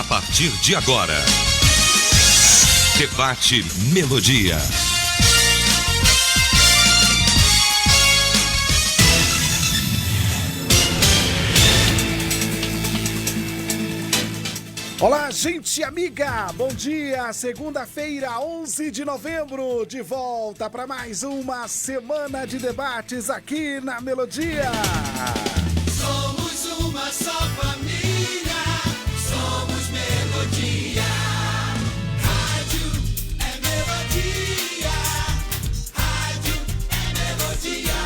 partir de agora. Debate Melodia. Olá, gente amiga, bom dia, segunda-feira, 11 de novembro, de volta para mais uma semana de debates aqui na Melodia. Somos uma só família, somos Melodia. Rádio é Melodia, rádio é Melodia.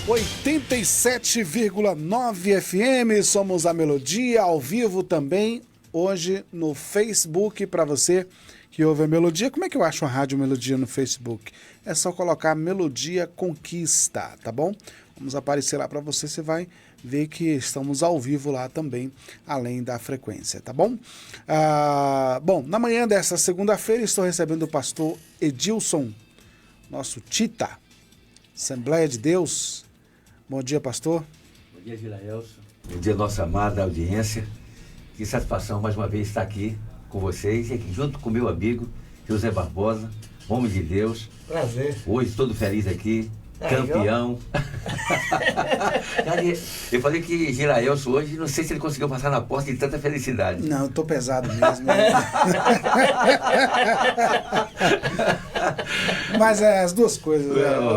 87,9 FM, somos a Melodia, ao vivo também, hoje no Facebook, para você que ouve a Melodia. Como é que eu acho a Rádio Melodia no Facebook? É só colocar Melodia Conquista, tá bom? Vamos aparecer lá para você, você vai ver que estamos ao vivo lá também, além da frequência, tá bom? Bom, na manhã desta segunda-feira estou recebendo o pastor Edilson, nosso Tita, Assembleia de Deus. Bom dia, pastor. Bom dia, Gilaelson. Bom dia, nossa amada audiência. Que satisfação mais uma vez estar aqui com vocês e aqui junto com meu amigo José Barbosa, homem de Deus. Prazer. Hoje todo feliz aqui, campeão. Eu falei que Gilaelson hoje, não sei se ele conseguiu passar na porta de tanta felicidade. Não, eu tô pesado mesmo. Mas é as duas coisas.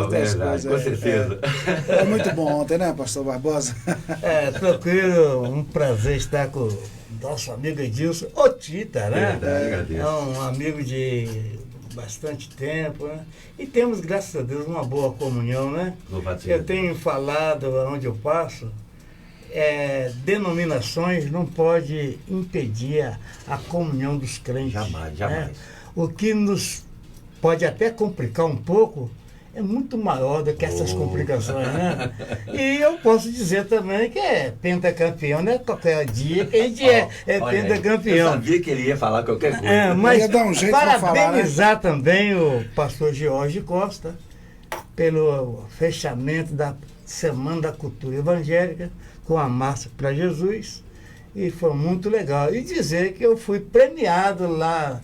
Verdade, com certeza. É muito bom ontem, né, pastor Barbosa? Tranquilo, um prazer estar com o nosso amigo Edilson, o Tita, né? Verdade, agradeço. É um amigo de bastante tempo, né? E temos, graças a Deus, uma boa comunhão, né? Eu tenho falado onde eu passo, denominações não pode impedir a comunhão dos crentes. Jamais, jamais. Né? O que nos pode até complicar um pouco é muito maior do que essas complicações, né? E eu posso dizer também que é pentacampeão, né? Qualquer dia que a gente é pentacampeão. Eu sabia que ele ia falar qualquer coisa. Mas ia dar um jeito parabenizar pra falar, né? também o pastor Jorge Costa pelo fechamento da Semana da Cultura Evangélica com a Marcha para Jesus. E foi muito legal. E dizer que eu fui premiado lá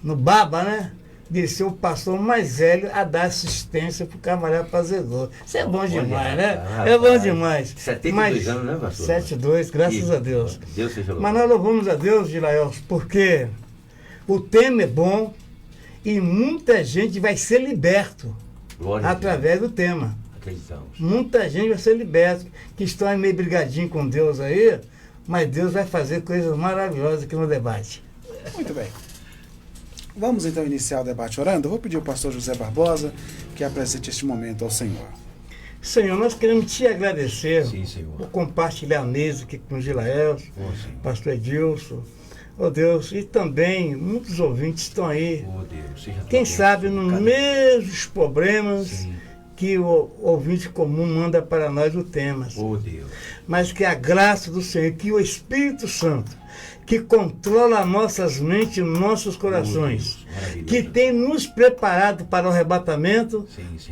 no Baba, né? De ser o pastor mais velho a dar assistência para o camarada fazer gol. Isso é bom demais, né? É bom demais. 72 anos, né, pastor? 72, graças a Deus. Deus seja louvado. Mas nós louvamos a Deus, Gilaelson, porque o tema é bom e muita gente vai ser liberto através do tema. Acreditamos. Muita gente vai ser liberta, que estão aí meio brigadinho com Deus aí, mas Deus vai fazer coisas maravilhosas aqui no debate. Muito bem. Vamos então iniciar o debate orando. Eu vou pedir ao pastor José Barbosa que apresente este momento ao Senhor. Senhor, nós queremos te agradecer. Sim, Senhor. Por compartilhar a mesa aqui com o Gilaelson, pastor Edilson, Deus, e também muitos ouvintes estão aí. Deus, seja quem sabe nos mesmos problemas. Sim. Que o ouvinte comum manda para nós o tema. Deus. Mas que a graça do Senhor, que o Espírito Santo, que controla nossas mentes e nossos corações, que tem nos preparado para o arrebatamento,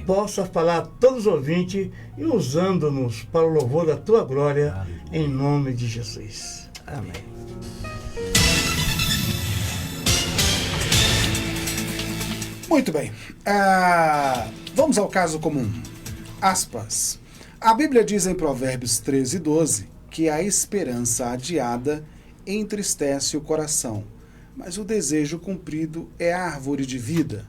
possa falar a todos os ouvintes e usando-nos para o louvor da tua glória, em nome de Jesus. Amém. Muito bem. Vamos ao caso comum. Aspas. A Bíblia diz em Provérbios 13:12 que a esperança adiada entristece o coração, mas o desejo cumprido é a árvore de vida.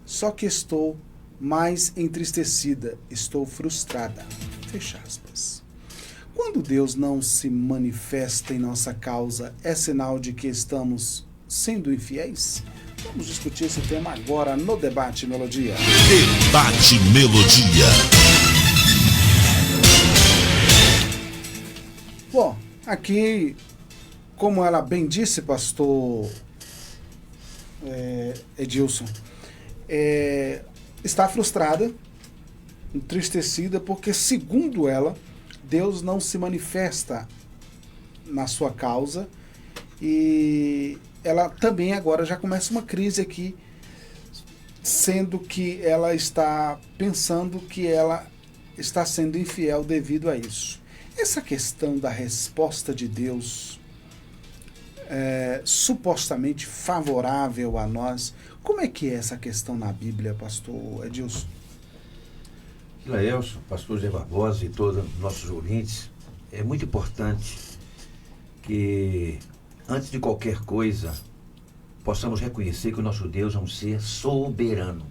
Só que estou mais entristecida, estou frustrada. Fecha aspas. Quando Deus não se manifesta em nossa causa, é sinal de que estamos sendo infiéis? Vamos discutir esse tema agora no Debate Melodia. Debate Melodia. Bom, aqui, como ela bem disse, pastor Edilson, está frustrada, entristecida, porque, segundo ela, Deus não se manifesta na sua causa e ela também agora já começa uma crise aqui, sendo que ela está pensando que ela está sendo infiel devido a isso. essa questão da resposta de Deus supostamente favorável a nós, como é que é essa questão na Bíblia, pastor Edilson? Laelson, pastor Zé Barbosa e todos os nossos ouvintes, é muito importante que, antes de qualquer coisa, possamos reconhecer que o nosso Deus é um ser soberano.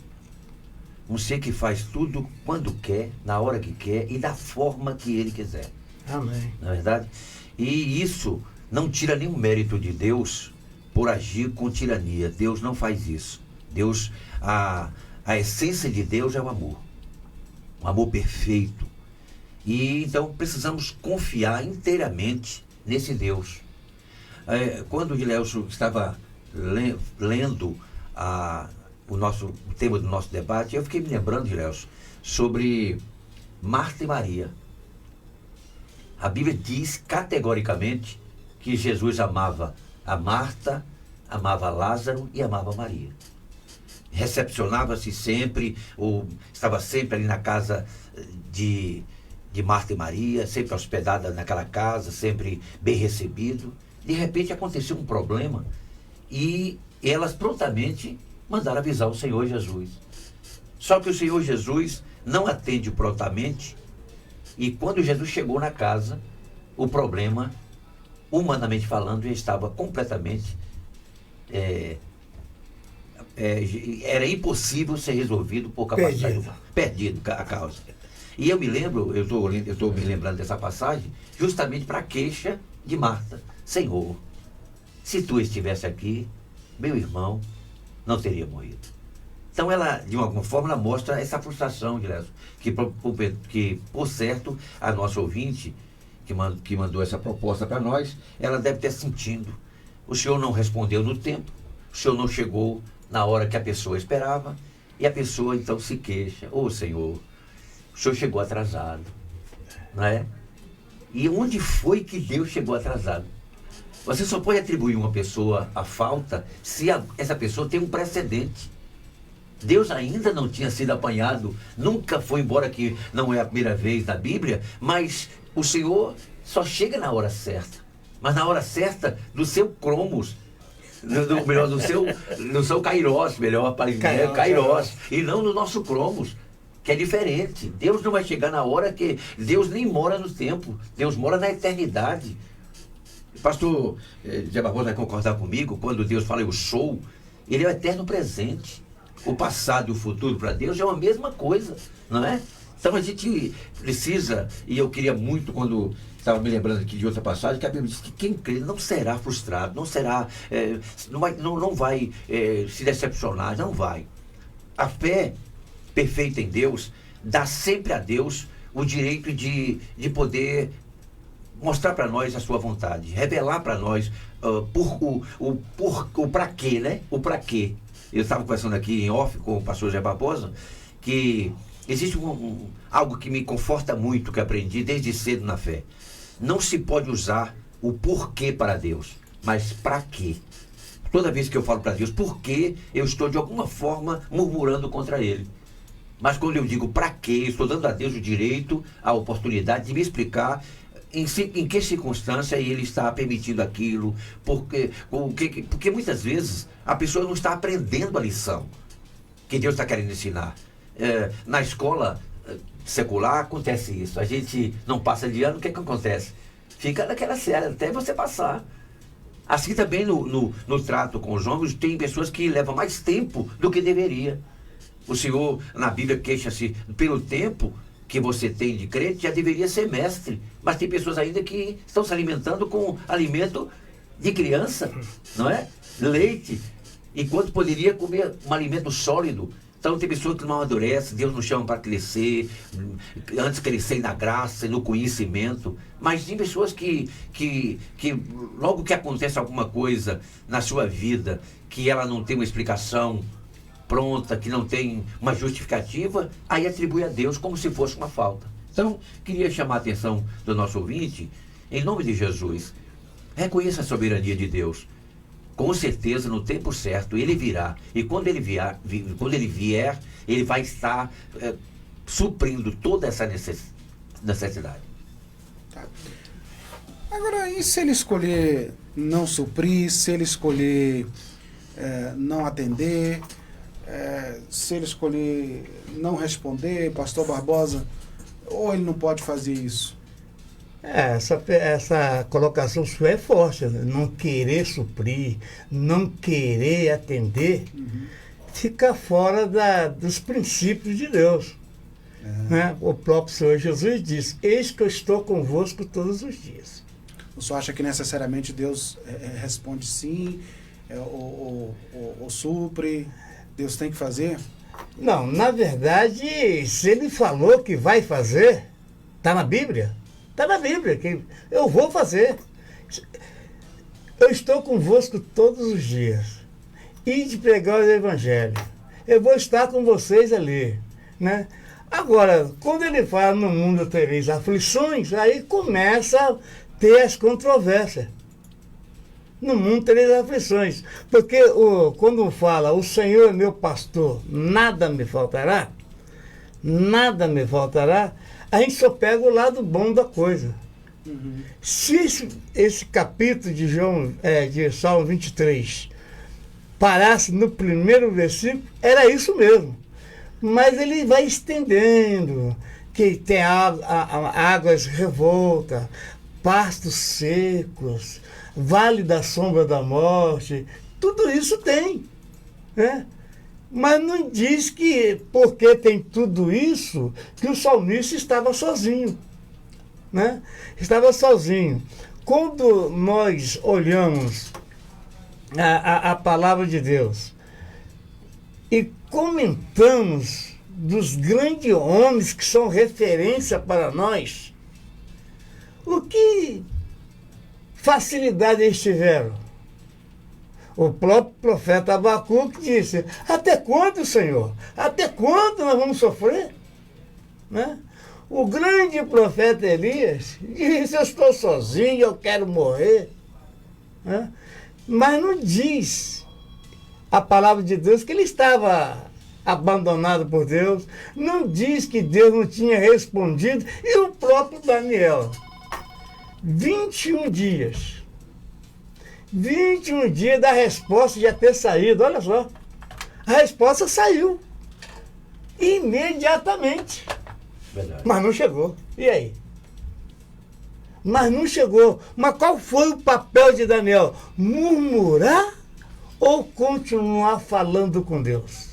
Um ser que faz tudo quando quer, na hora que quer e da forma que ele quiser. Amém. Não é verdade? E isso não tira nenhum mérito de Deus por agir com tirania. Deus não faz isso. Deus, a essência de Deus é o amor. Um amor perfeito. E então precisamos confiar inteiramente nesse Deus. Quando o Gilelson estava lendo o tema do nosso debate, eu fiquei me lembrando, Gilelson, sobre Marta e Maria. A Bíblia diz categoricamente que Jesus amava a Marta, amava Lázaro e amava Maria. Recepcionava-se sempre, ou estava sempre ali na casa de Marta e Maria, sempre hospedada naquela casa, sempre bem recebido. De repente aconteceu um problema e elas prontamente mandaram avisar o Senhor Jesus. Só que o Senhor Jesus não atende prontamente, e quando Jesus chegou na casa, o problema, humanamente falando, já estava completamente era impossível ser resolvido por capacidade humana. Perdido a causa. E eu me lembro, eu estou me lembrando dessa passagem, justamente para a queixa de Marta. Senhor, se tu estivesse aqui, meu irmão não teria morrido. Então ela, de alguma forma, ela mostra essa frustração, que por certo, a nossa ouvinte, que mandou essa proposta para nós, ela deve ter sentindo. O Senhor não respondeu no tempo, o Senhor não chegou na hora que a pessoa esperava, e a pessoa então se queixa. Ô Senhor, o Senhor chegou atrasado, não é? E onde foi que Deus chegou atrasado? Você só pode atribuir uma pessoa a falta se essa pessoa tem um precedente. Deus ainda não tinha sido apanhado, nunca foi embora, que não é a primeira vez na Bíblia, mas o Senhor só chega na hora certa. Mas na hora certa do seu cromos, no seu kairós, melhor para dizer, kairós, e não no nosso cromos, que é diferente. Deus não vai chegar na hora que... Deus nem mora no tempo, Deus mora na eternidade. Pastor Zé Barbosa vai concordar comigo, quando Deus fala eu sou, ele é o eterno presente. O passado e o futuro para Deus é a mesma coisa, não é? Então a gente precisa, e eu queria muito, quando estava me lembrando aqui de outra passagem, que a Bíblia diz que quem crê não será frustrado, não será, não vai se decepcionar, não vai. A fé perfeita em Deus dá sempre a Deus o direito de poder mostrar para nós a sua vontade, revelar para nós o para quê, né? O para quê. Eu estava conversando aqui em off com o pastor Zé Barbosa, que existe algo que me conforta muito, que aprendi desde cedo na fé. Não se pode usar o porquê para Deus, mas para quê. Toda vez que eu falo para Deus porquê, eu estou de alguma forma murmurando contra Ele. Mas quando eu digo para quê, eu estou dando a Deus o direito, a oportunidade de me explicar em que circunstância Ele está permitindo aquilo, porque muitas vezes a pessoa não está aprendendo a lição que Deus está querendo ensinar. Na escola secular acontece isso, a gente não passa de ano, o que acontece? Fica naquela série até você passar. Assim também no trato com os homens, tem pessoas que levam mais tempo do que deveria. O Senhor, na Bíblia, queixa-se pelo tempo que você tem de crente, já deveria ser mestre. Mas tem pessoas ainda que estão se alimentando com alimento de criança, não é? Leite, enquanto poderia comer um alimento sólido. Então tem pessoas que não amadurecem, Deus nos chama para crescer, antes crescer na graça e no conhecimento. Mas tem pessoas que logo que acontece alguma coisa na sua vida, que ela não tem uma explicação pronta, que não tem uma justificativa, aí atribui a Deus como se fosse uma falta. Então, queria chamar a atenção do nosso ouvinte, em nome de Jesus, reconheça a soberania de Deus. Com certeza, no tempo certo, Ele virá. E quando Ele vier, Ele vai estar suprindo toda essa necessidade. Agora, e se ele escolher não suprir, se ele escolher não atender, se ele escolher não responder, pastor Barbosa, ou ele não pode fazer isso? Essa colocação sua é forte, né? Não querer suprir, não querer atender, fica fora dos princípios de Deus. Né? O próprio Senhor Jesus diz: eis que eu estou convosco todos os dias. O senhor acha que necessariamente Deus responde sim, ou supre? Deus tem que fazer? Não, na verdade, se ele falou que vai fazer, está na Bíblia. Está na Bíblia, que eu vou fazer. Eu estou convosco todos os dias. Ide pregar o Evangelho. Eu vou estar com vocês ali. Né? Agora, quando ele fala no mundo tereis aflições, aí começa a ter as controvérsias. No mundo tereis aflições. Porque quando fala, o Senhor é meu pastor, nada me faltará, a gente só pega o lado bom da coisa. Se esse capítulo de Salmo 23 parasse no primeiro versículo, era isso mesmo. Mas ele vai estendendo, que tem águas revoltas, pastos secos, vale da sombra da morte, tudo isso tem. Né? Mas não diz que, porque tem tudo isso, que o salmista estava sozinho. Né? Estava sozinho. Quando nós olhamos a palavra de Deus e comentamos dos grandes homens que são referência para nós, o que facilidade eles tiveram? O próprio profeta Abacuque disse: até quando, Senhor? Até quando nós vamos sofrer? Né? O grande profeta Elias disse: eu estou sozinho, eu quero morrer. Né? Mas não diz a palavra de Deus que ele estava abandonado por Deus, não diz que Deus não tinha respondido, e o próprio Daniel, 21 dias da resposta já ter saído, olha só, a resposta saiu, imediatamente, Verdade. mas não chegou, e aí? Mas não chegou, mas qual foi o papel de Daniel? Murmurar ou continuar falando com Deus?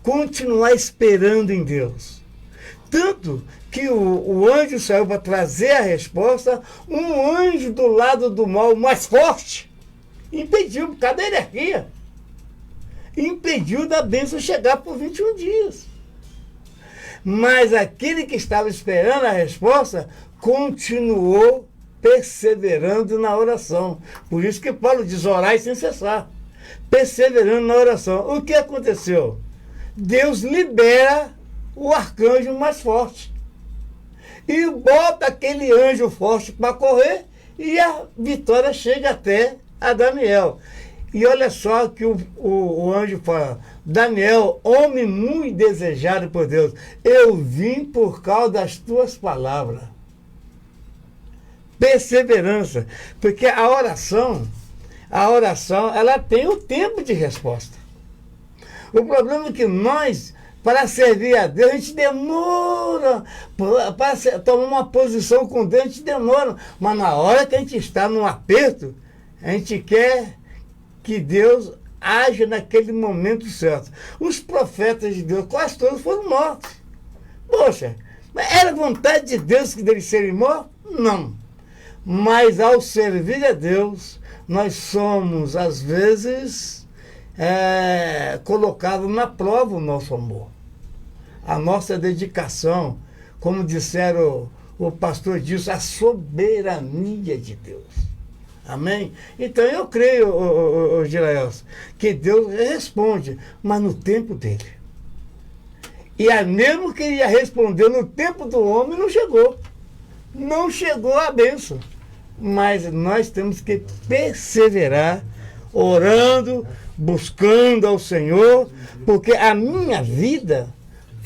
Continuar esperando em Deus. Tanto que o anjo saiu para trazer a resposta, um anjo do lado do mal mais forte impediu, por causa da hierarquia, impediu da bênção chegar por 21 dias. Mas aquele que estava esperando a resposta continuou perseverando na oração. Por isso que Paulo diz: orai sem cessar. Perseverando na oração. O que aconteceu? Deus libera o arcanjo mais forte e bota aquele anjo forte para correr, e a vitória chega até a Daniel. E olha só que o anjo fala: Daniel, homem muito desejado por Deus, eu vim por causa das tuas palavras. Perseverança, porque a oração ela tem o tempo de resposta. O problema é que nós, para servir a Deus, a gente demora, para tomar uma posição com Deus, a gente demora, mas na hora que a gente está num aperto, a gente quer que Deus haja naquele momento certo. Os profetas de Deus, quase todos foram mortos. Poxa, mas era vontade de Deus que eles serem mortos? Não. Mas ao servir a Deus, nós somos, às vezes, colocados na prova o nosso amor. A nossa dedicação, como disseram o pastor disso, a soberania de Deus. Amém? Então eu creio, Giraelson, que Deus responde, mas no tempo dele. E mesmo que ele ia responder no tempo do homem, não chegou. Não chegou a bênção. Mas nós temos que perseverar, orando, buscando ao Senhor, porque a minha vida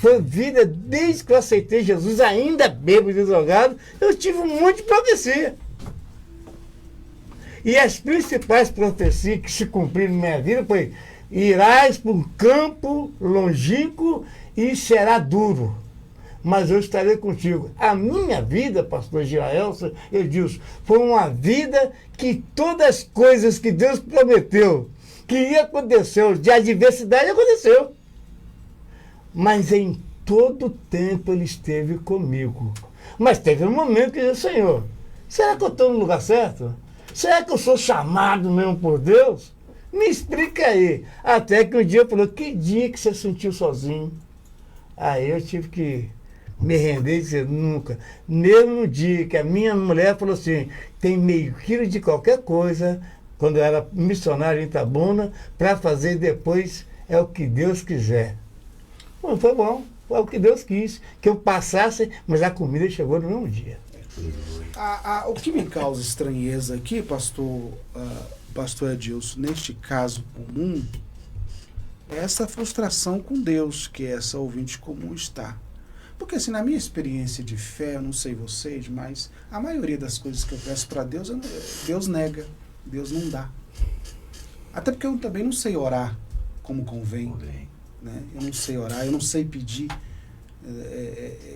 Foi vida desde que eu aceitei Jesus, ainda bêbado e drogado, eu tive um monte de profecia. E as principais profecias que se cumpriram na minha vida foi: irás para um campo longínquo e será duro, mas eu estarei contigo. A minha vida, pastor Giraelson, Edilson, foi uma vida que todas as coisas que Deus prometeu que ia acontecer, de adversidade, aconteceu. Mas em todo tempo Ele esteve comigo. Mas teve um momento que eu disse: Senhor, será que eu estou no lugar certo? Será que eu sou chamado mesmo por Deus? Me explica aí. Até que um dia eu falei: que dia que você sentiu sozinho? Aí eu tive que me render e dizer: nunca. Mesmo no dia que a minha mulher falou assim: tem meio quilo de qualquer coisa, quando eu era missionário em Itabuna, para fazer depois, é o que Deus quiser. Bom, foi bom, foi o que Deus quis, que eu passasse, mas a comida chegou no mesmo dia. O que me causa estranheza aqui, pastor Edilson, neste caso comum, é essa frustração com Deus que essa ouvinte comum está. Porque assim, na minha experiência de fé, eu não sei vocês, mas a maioria das coisas que eu peço para Deus, Deus nega, Deus não dá. Até porque eu também não sei orar como convém. Né? Eu não sei orar, eu não sei pedir.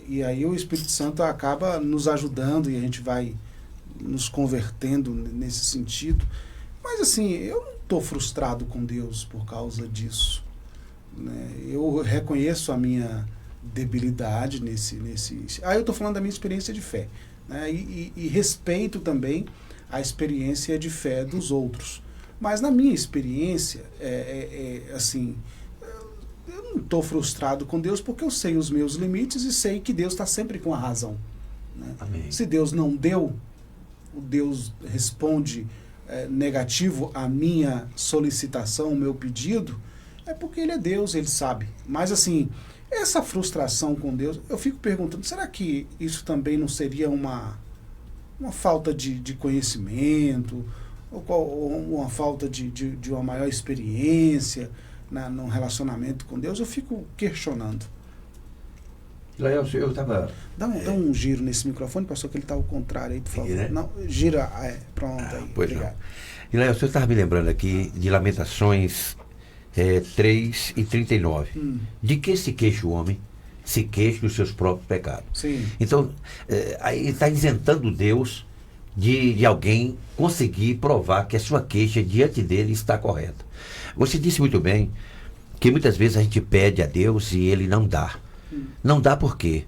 E aí o Espírito Santo acaba nos ajudando e a gente vai nos convertendo nesse sentido. Mas assim, eu não estou frustrado com Deus por causa disso. Né? Eu reconheço a minha debilidade nesse. Aí eu estou falando da minha experiência de fé. Né? E respeito também a experiência de fé dos outros. Mas na minha experiência, assim, eu não estou frustrado com Deus porque eu sei os meus limites e sei que Deus está sempre com a razão. Né? Se Deus não deu, o Deus responde negativo à minha solicitação, o meu pedido, é porque Ele é Deus, Ele sabe. Mas assim, essa frustração com Deus, eu fico perguntando, será que isso também não seria uma falta de conhecimento, ou uma falta de uma maior experiência num relacionamento com Deus? Eu fico questionando. Eu estava... Dá um giro nesse microfone, pastor, que ele está ao contrário aí, por favor. Né? Não, gira, pronto aí. Pois obrigado. não. E, o senhor estava me lembrando aqui de Lamentações 3:39. De que se queixa o homem? Se queixa dos seus próprios pecados. Sim. Então, aí está isentando Deus de alguém conseguir provar que a sua queixa diante dele está correta. Você disse muito bem que muitas vezes a gente pede a Deus e Ele não dá. Não dá por quê?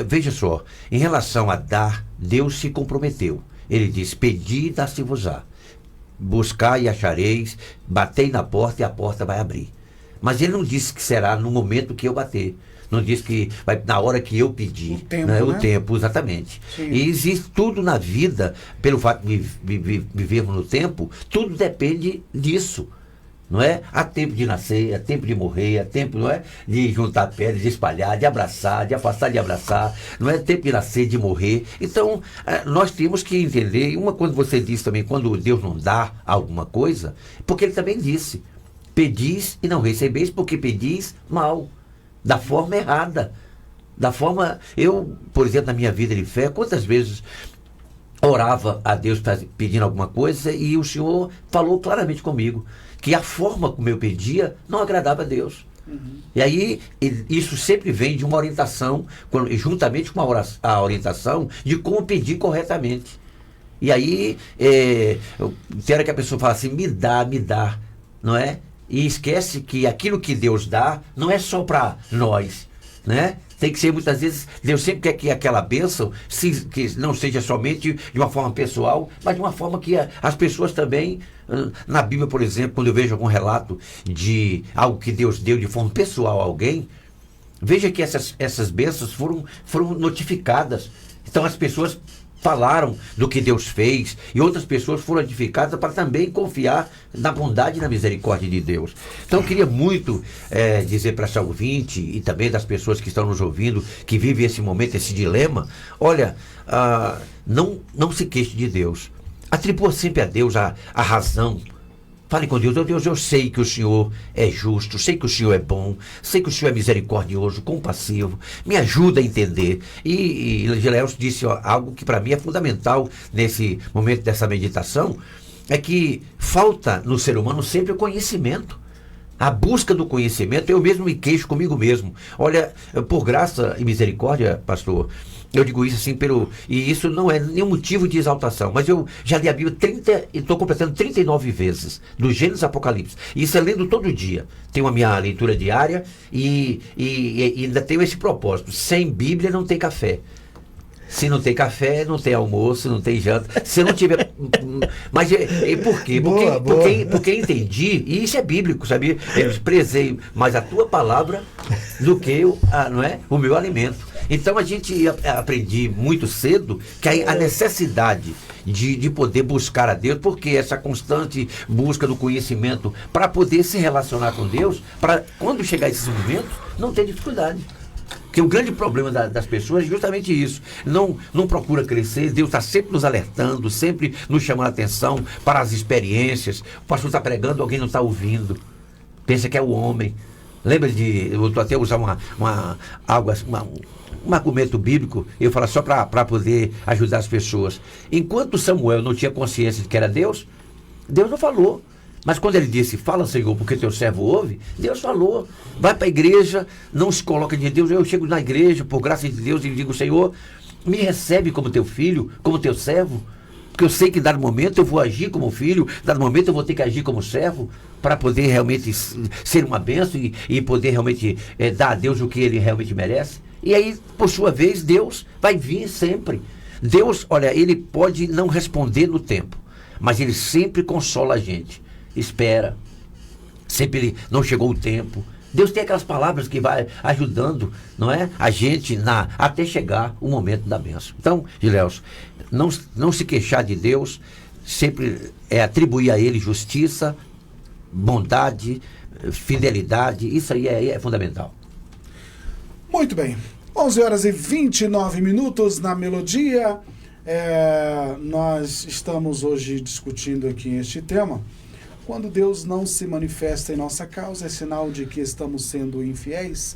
Veja só, em relação a dar, Deus se comprometeu. Ele disse: pedi e dá-se-vos-á. Buscai e achareis, batei na porta e a porta vai abrir. Mas Ele não disse que será no momento que eu bater. Não disse que vai na hora que eu pedir. O tempo, né? né? O tempo, exatamente. Sim. E existe tudo na vida, pelo fato de vivermos no tempo, tudo depende disso. Não é? Há tempo de nascer, há tempo de morrer, há tempo, não é, de juntar pedras, de espalhar, de abraçar, de afastar, de abraçar. Não é tempo de nascer, de morrer. Então, nós temos que entender, quando você disse também, quando Deus não dá alguma coisa, porque Ele também disse: pedis e não recebeis, porque pedis mal, da forma errada. Da forma, eu, por exemplo, na minha vida de fé, quantas vezes orava a Deus pedindo alguma coisa e o Senhor falou claramente comigo que a forma como eu pedia não agradava a Deus. E aí, isso sempre vem de uma orientação, juntamente com a orientação de como pedir corretamente. E aí, será que a pessoa fala assim: me dá, não é? E esquece que aquilo que Deus dá não é só para nós, né? Tem que ser, muitas vezes, Deus sempre quer que aquela bênção que não seja somente de uma forma pessoal, mas de uma forma que as pessoas também, na Bíblia, por exemplo, quando eu vejo algum relato de algo que Deus deu de forma pessoal a alguém, veja que essas bênçãos foram notificadas. Então as pessoas falaram do que Deus fez e outras pessoas foram edificadas para também confiar na bondade e na misericórdia de Deus. Então eu queria muito dizer para essa ouvinte e também das pessoas que estão nos ouvindo, que vivem esse momento, esse dilema: olha, não se queixe de Deus. Atribua sempre a Deus a razão Fale com Deus. Deus, eu sei que o Senhor é justo, sei que o Senhor é bom, sei que o Senhor é misericordioso, compassivo. Me ajuda a entender. E Gileus disse algo que para mim é fundamental nesse momento dessa meditação, é que falta no ser humano sempre o conhecimento. A busca do conhecimento, eu mesmo me queixo comigo mesmo. Olha, por graça e misericórdia, pastor, eu digo isso assim, e isso não é nenhum motivo de exaltação, mas eu já li a Bíblia e estou completando 39 vezes, do Gênesis ao Apocalipse. E isso é lendo todo dia. Tenho a minha leitura diária e ainda tenho esse propósito. Sem Bíblia não tem café. Se não tem café, não tem almoço, não tem janta. Se não tiver... Mas por quê? Porque entendi, e isso é bíblico, sabia? Eu prezei mais a tua palavra do que não é? O meu alimento. Então a gente aprendi muito cedo que a necessidade de poder buscar a Deus, porque essa constante busca do conhecimento para poder se relacionar com Deus, para quando chegar esses momentos, não ter dificuldade. Porque o grande problema das pessoas é justamente isso. Não procura crescer. Deus está sempre nos alertando, sempre nos chamando a atenção para as experiências. O pastor está pregando, alguém não está ouvindo. Pensa que é o homem. Lembra eu estou até usar um argumento bíblico, eu falo só para poder ajudar as pessoas. Enquanto Samuel não tinha consciência de que era Deus, Deus não falou. Mas quando ele disse, fala, Senhor, porque teu servo ouve, Deus falou. Vai para a igreja, não se coloca diante de Deus. Eu chego na igreja, por graça de Deus, e digo, Senhor, me recebe como teu filho, como teu servo. Porque eu sei que, dado momento, eu vou agir como filho, dado momento, eu vou ter que agir como servo, para poder realmente ser uma bênção e poder realmente dar a Deus o que ele realmente merece. E aí, por sua vez, Deus vai vir sempre. Deus, olha, ele pode não responder no tempo, mas ele sempre consola a gente. Espera, sempre não chegou o tempo. Deus tem aquelas palavras que vai ajudando, não é? A gente até chegar o momento da bênção. Então, Gileus, não se queixar de Deus, sempre atribuir a ele justiça, bondade, fidelidade, isso aí é fundamental. Muito bem, 11 horas e 29 minutos na Melodia. Nós estamos hoje discutindo aqui este tema. Quando Deus não se manifesta em nossa causa, é sinal de que estamos sendo infiéis?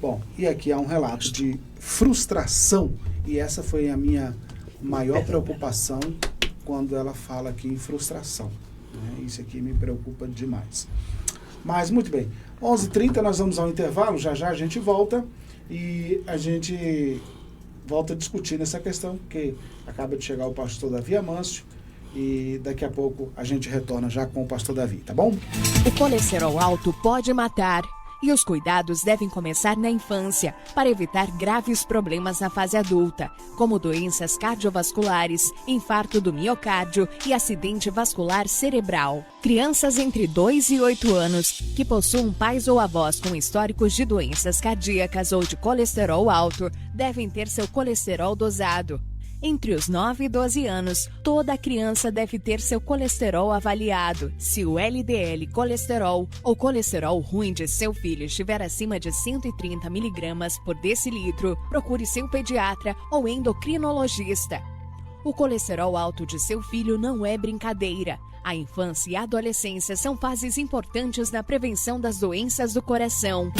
Bom, e aqui há um relato de frustração, e essa foi a minha maior preocupação quando ela fala aqui em frustração. Né? Isso aqui me preocupa demais. Mas, muito bem, 11h30 nós vamos ao intervalo, já a gente volta, e a gente volta a discutir nessa questão, porque acaba de chegar o pastor Davi Amâncio, e daqui a pouco a gente retorna já com o pastor Davi, tá bom? O colesterol alto pode matar e os cuidados devem começar na infância para evitar graves problemas na fase adulta, como doenças cardiovasculares, infarto do miocárdio e acidente vascular cerebral. Crianças entre 2 e 8 anos que possuam pais ou avós com históricos de doenças cardíacas ou de colesterol alto devem ter seu colesterol dosado. Entre os 9 e 12 anos, toda criança deve ter seu colesterol avaliado. Se o LDL colesterol ou colesterol ruim de seu filho estiver acima de 130 mg por decilitro, procure seu pediatra ou endocrinologista. O colesterol alto de seu filho não é brincadeira. A infância e a adolescência são fases importantes na prevenção das doenças do coração.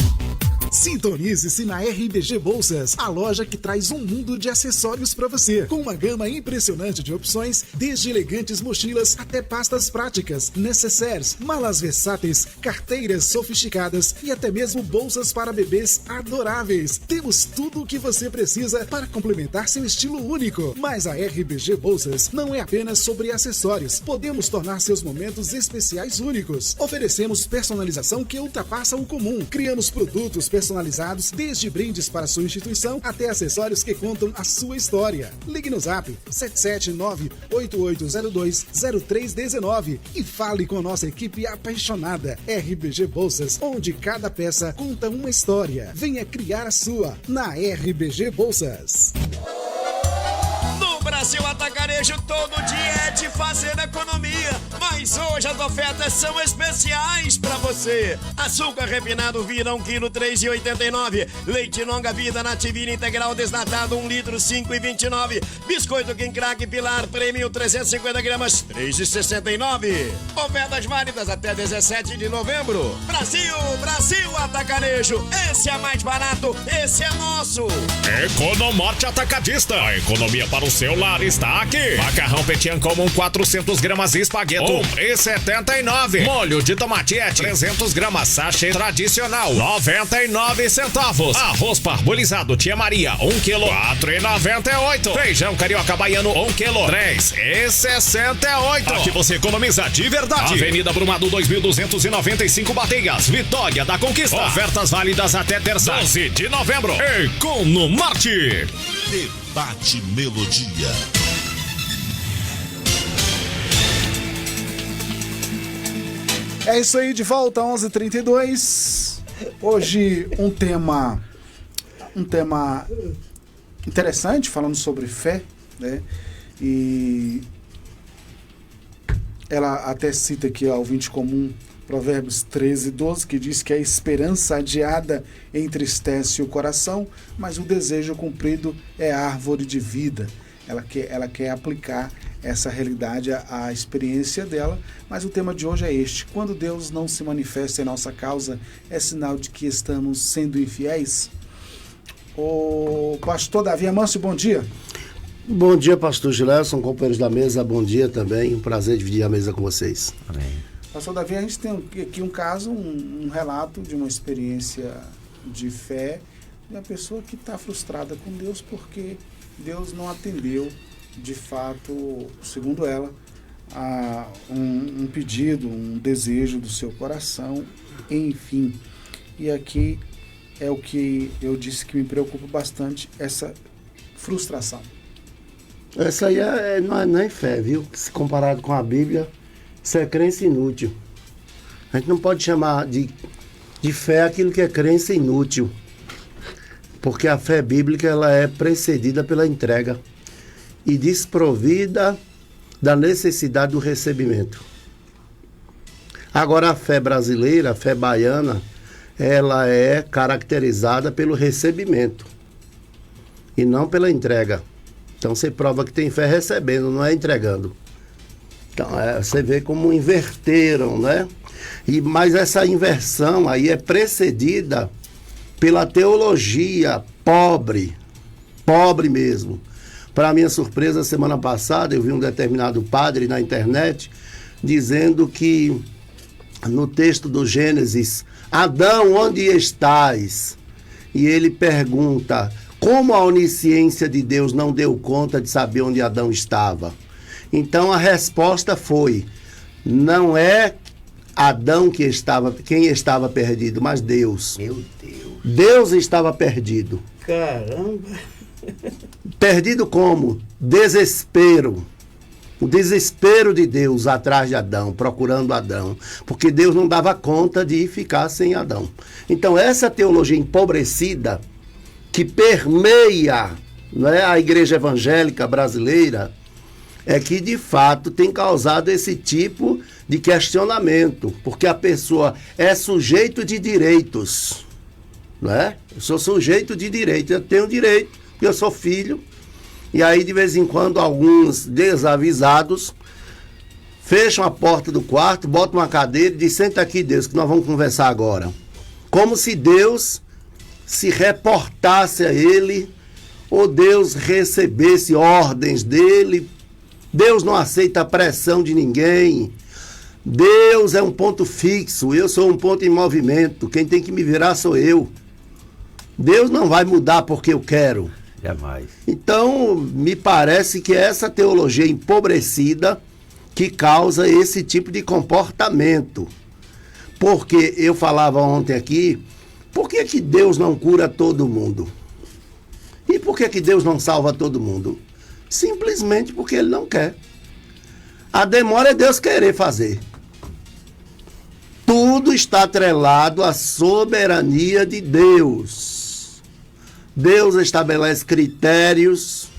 Sintonize-se na RBG Bolsas, a loja que traz um mundo de acessórios para você, com uma gama impressionante de opções, desde elegantes mochilas até pastas práticas, necessaires, malas versáteis, carteiras sofisticadas e até mesmo bolsas para bebês adoráveis. Temos tudo o que você precisa para complementar seu estilo único. Mas a RBG Bolsas não é apenas sobre acessórios, podemos tornar seus momentos especiais únicos. Oferecemos personalização que ultrapassa o comum. Criamos produtos personalizados, desde brindes para sua instituição até acessórios que contam a sua história. Ligue no Zap 779-8802-0319 e fale com nossa equipe apaixonada. RBG Bolsas, onde cada peça conta uma história. Venha criar a sua na RBG Bolsas. No Brasil Atacarejo, todo dia é de fazer economia, mas Mas hoje as ofertas são especiais pra você. Açúcar refinado Vira 1 kg 3,89. Leite longa vida Nativina integral desnatado 1 litro 5,29. Biscoito King Crack Pilar Premium 350 gramas 3,69. Ofertas válidas até 17 de novembro. Brasil, Brasil Atacarejo. Esse é mais barato, esse é nosso. Economarte Atacadista. A economia para o seu lar está aqui. Macarrão Petian comum 400 gramas espargueto 1,79. Molho de tomatiete 300 gramas sachê tradicional 99 centavos. Arroz parbolizado Tia Maria 1 kg 4,98. Feijão carioca baiano 1 kg 3,68. Aqui você economiza de verdade. Avenida Brumado 2295 Bateias, Vitória da Conquista. Ofertas válidas até terça 12 de novembro. Economarte. Debate Melodia. É isso aí, de volta, 11h32. Hoje um tema interessante, falando sobre fé, né? E ela até cita aqui ao ouvinte comum, Provérbios 13:12, que diz que a esperança adiada entristece o coração, mas o desejo cumprido é árvore de vida. Ela quer aplicar essa realidade à experiência dela, mas o tema de hoje é este: quando Deus não se manifesta em nossa causa, é sinal de que estamos sendo infiéis? O pastor Davi Amâncio, bom dia. Bom dia, pastor Gilerson, companheiros da mesa, bom dia também, um prazer dividir a mesa com vocês. Amém. Pastor Davi, a gente tem aqui um caso, um relato de uma experiência de fé de uma pessoa que está frustrada com Deus porque Deus não atendeu, de fato, segundo ela, a um pedido, um desejo do seu coração, enfim. E aqui é o que eu disse que me preocupa bastante, essa frustração. Essa aí não é nem fé, viu? Se comparado com a Bíblia, isso é crença inútil. A gente não pode chamar de fé aquilo que é crença inútil. Porque a fé bíblica ela é precedida pela entrega e desprovida da necessidade do recebimento. Agora a fé brasileira, a fé baiana, ela é caracterizada pelo recebimento e não pela entrega. Então você prova que tem fé recebendo, não é entregando. Então você vê como inverteram, né? Mas essa inversão aí é precedida pela teologia pobre mesmo. Para minha surpresa, semana passada eu vi um determinado padre na internet dizendo que no texto do Gênesis, Adão, onde estás? E ele pergunta, como a onisciência de Deus não deu conta de saber onde Adão estava? Então a resposta foi, não é Adão quem estava perdido, mas Deus. Meu Deus. Deus estava perdido. Caramba! Perdido como? Desespero. O desespero de Deus atrás de Adão, procurando Adão. Porque Deus não dava conta de ficar sem Adão. Então essa teologia empobrecida que permeia, né, a igreja evangélica brasileira é que de fato tem causado esse tipo de questionamento. Porque a pessoa é sujeito de direitos. Né? Eu sou sujeito de direito, eu tenho direito, eu sou filho. E aí de vez em quando alguns desavisados fecham a porta do quarto, botam uma cadeira e dizem, senta aqui Deus, que nós vamos conversar agora. Como se Deus se reportasse a ele, ou Deus recebesse ordens dele. Deus não aceita a pressão de ninguém. Deus é um ponto fixo, eu sou um ponto em movimento, quem tem que me virar sou eu. Deus não vai mudar porque eu quero. Jamais. Então, me parece que é essa teologia empobrecida que causa esse tipo de comportamento. Porque eu falava ontem aqui, por que que Deus não cura todo mundo? E por que que Deus não salva todo mundo? Simplesmente porque Ele não quer. A demora é Deus querer fazer. Tudo está atrelado à soberania de Deus. Deus estabelece critérios,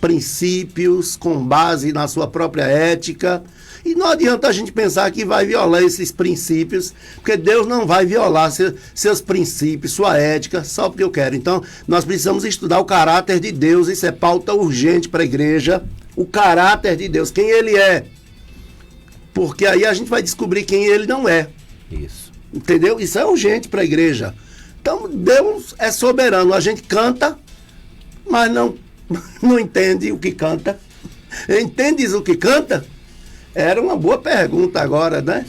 princípios com base na sua própria ética. E não adianta a gente pensar que vai violar esses princípios, porque Deus não vai violar seus princípios, sua ética, só porque eu quero. Então, nós precisamos estudar o caráter de Deus, isso é pauta urgente para a igreja, o caráter de Deus, quem Ele é. Porque aí a gente vai descobrir quem Ele não é. Isso. Entendeu? Isso é urgente para a igreja. Então, Deus é soberano. A gente canta, mas não entende o que canta. Entendes o que canta? Era uma boa pergunta agora, né?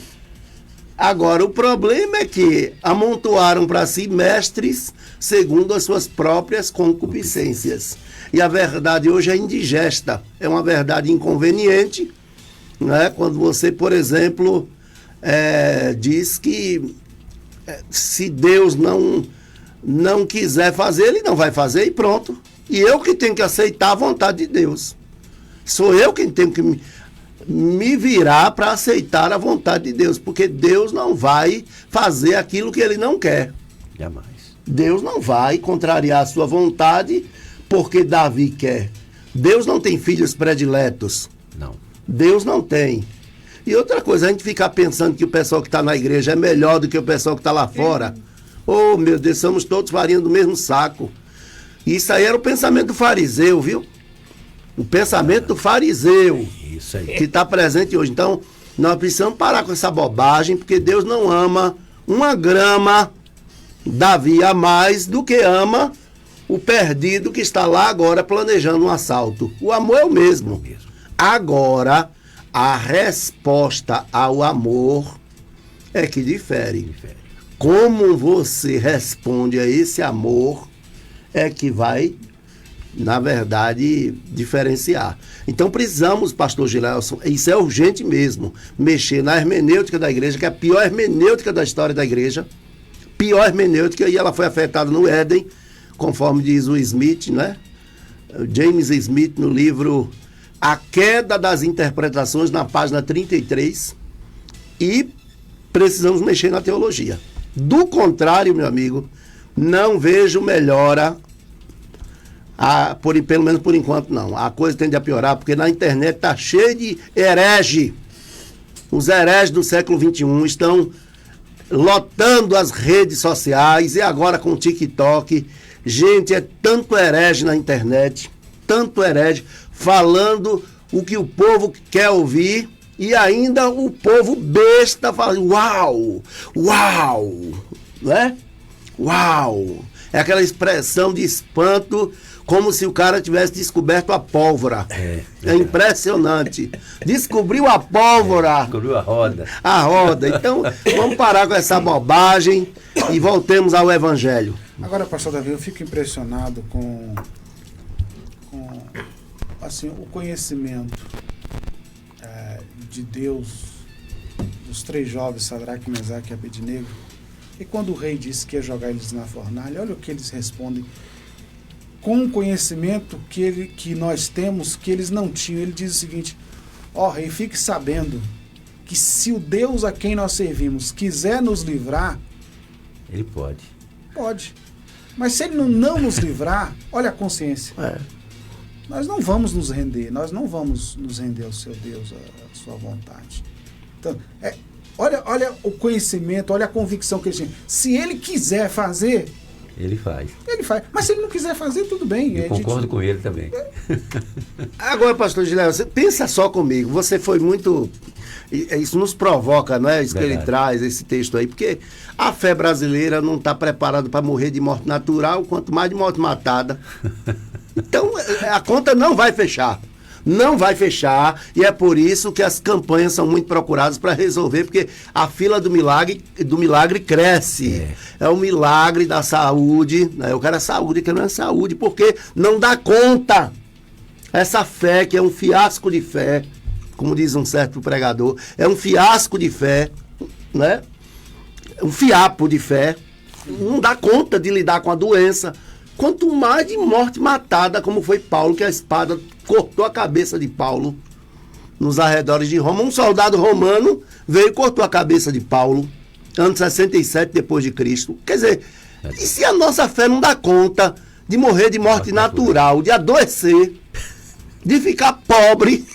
Agora, o problema é que amontoaram para si mestres segundo as suas próprias concupiscências. E a verdade hoje é indigesta. É uma verdade inconveniente, né? Quando você, por exemplo, diz que se Deus não quiser fazer, Ele não vai fazer e pronto. E eu que tenho que aceitar a vontade de Deus. Sou eu quem tenho que me virar para aceitar a vontade de Deus, porque Deus não vai fazer aquilo que Ele não quer. Jamais. Deus não vai contrariar a sua vontade porque Davi quer. Deus não tem filhos prediletos. Não. Deus não tem. E outra coisa, a gente ficar pensando que o pessoal que está na igreja é melhor do que o pessoal que está lá fora. Oh, meu Deus, somos todos farinha do mesmo saco. Isso aí era o pensamento do fariseu, viu? O pensamento do fariseu. Isso aí. Que está presente hoje. Então, nós precisamos parar com essa bobagem, porque Deus não ama uma grama Davi a mais do que ama o perdido que está lá agora planejando um assalto. O amor é o mesmo. Agora, a resposta ao amor é que difere. Como você responde a esse amor é que vai, na verdade, diferenciar. Então precisamos, pastor Gilelson, isso é urgente mesmo, mexer na hermenêutica da igreja, que é a pior hermenêutica da história da igreja, pior hermenêutica, e ela foi afetada no Éden, conforme diz o Smith, né? James Smith, no livro A Queda das Interpretações, na página 33, e precisamos mexer na teologia. Do contrário, meu amigo, não vejo melhora, pelo menos por enquanto não. A coisa tende a piorar, porque na internet está cheio de herege. Os hereges do século XXI estão lotando as redes sociais, e agora com o TikTok. Gente, é tanto herege na internet, tanto herege, falando o que o povo quer ouvir, e ainda o povo besta fala, uau, uau, né? Uau! É aquela expressão de espanto, como se o cara tivesse descoberto a pólvora. É impressionante. Descobriu a pólvora. Descobriu a roda. A roda. Então, vamos parar com essa bobagem e voltemos ao Evangelho. Agora, pastor Davi, eu fico impressionado com assim, o conhecimento de Deus dos três jovens, Sadraque, Mesaque e Abednego. E quando o rei disse que ia jogar eles na fornalha, olha o que eles respondem. Com o conhecimento que nós temos, que eles não tinham, ele diz o seguinte: ó rei, fique sabendo que se o Deus a quem nós servimos quiser nos livrar, Ele pode. Pode. Mas se ele não nos livrar, olha a consciência. Nós não vamos nos render, nós não vamos nos render ao seu Deus, à sua vontade. Então, olha o conhecimento, olha a convicção que ele tinha. Se ele quiser fazer, Ele faz. ele faz. Mas se ele não quiser fazer, tudo bem. Eu concordo com ele também. Agora, pastor Giléo, você pensa só comigo, você foi muito... Isso nos provoca, não é? Isso que ele traz, esse texto aí, porque a fé brasileira não está preparada para morrer de morte natural, quanto mais de morte matada. Então, a conta não vai fechar. Não vai fechar, e é por isso que as campanhas são muito procuradas para resolver, porque a fila do milagre cresce. É o milagre da saúde, né? Eu quero a saúde, que não é saúde, porque não dá conta. Essa fé, que é um fiasco de fé, como diz um certo pregador, é um fiasco de fé, né? Um fiapo de fé. Não dá conta de lidar com a doença. Quanto mais de morte matada, como foi Paulo, que a espada cortou a cabeça de Paulo nos arredores de Roma. Um soldado romano veio e cortou a cabeça de Paulo, ano 67 depois de Cristo. Quer dizer, e se a nossa fé não dá conta de morrer de morte natural, de adoecer, de ficar pobre,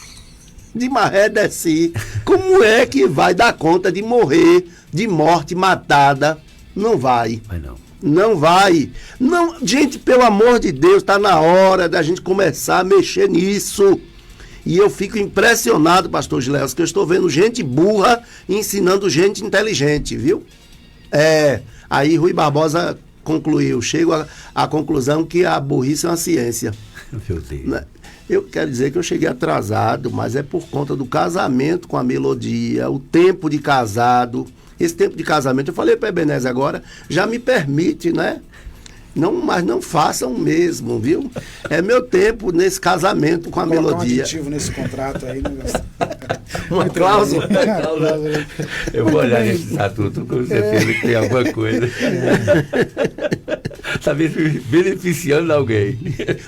de maré descer, como é que vai dar conta de morrer de morte matada? Não vai. Mas não. Não vai. Não, gente, pelo amor de Deus, está na hora da gente começar a mexer nisso. E eu fico impressionado, pastor Gileas, que eu estou vendo gente burra ensinando gente inteligente, viu? Aí Rui Barbosa concluiu, chego à conclusão que a burrice é uma ciência. Meu Deus. Eu quero dizer que eu cheguei atrasado, mas é por conta do casamento com a melodia, o tempo de casado. Esse tempo de casamento, eu falei para Ebenezer agora, já me permite, né? Mas não façam mesmo, viu? É meu tempo nesse casamento com a melodia. Um aditivo nesse contrato aí, né? Uma cláusula. Eu vou olhar nesse estatuto, com certeza que tem alguma coisa. Está beneficiando alguém.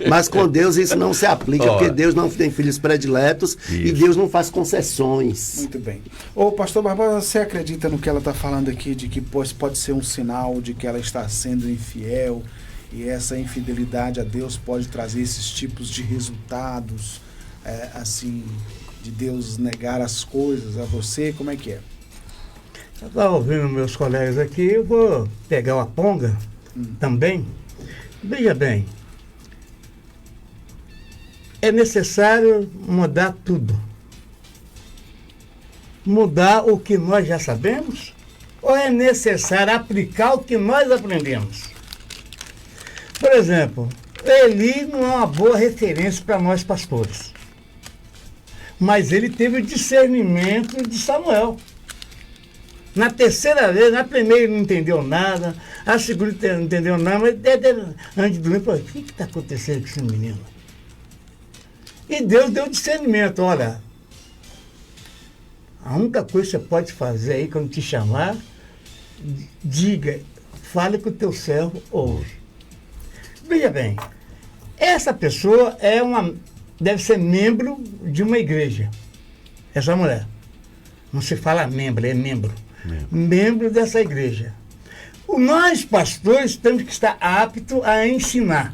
Mas com Deus isso não se aplica, porque Deus não tem filhos prediletos e Deus não faz concessões. Muito bem. Ô, pastor Barbosa, você acredita no que ela está falando aqui, de que pode ser um sinal de que ela está sendo infiel, e essa infidelidade a Deus pode trazer esses tipos de resultados, assim, de Deus negar as coisas a você? Como é que é? Eu estava ouvindo meus colegas aqui, eu vou pegar uma ponga também. Veja bem, é necessário mudar tudo. Mudar o que nós já sabemos, ou é necessário aplicar o que nós aprendemos? Por exemplo, Eli não é uma boa referência para nós pastores. Mas ele teve o discernimento de Samuel. Na terceira vez, na primeira ele não entendeu nada, a segunda não entendeu nada, mas antes de dormir, falou, o que está acontecendo com esse menino? E Deus deu discernimento, olha, a única coisa que você pode fazer aí, quando te chamar, diga, fale com o teu servo ouve. Veja bem, essa pessoa deve ser membro de uma igreja, essa mulher. Não se fala membro, é membro. Membro dessa igreja. Nós, pastores, temos que estar aptos a ensinar.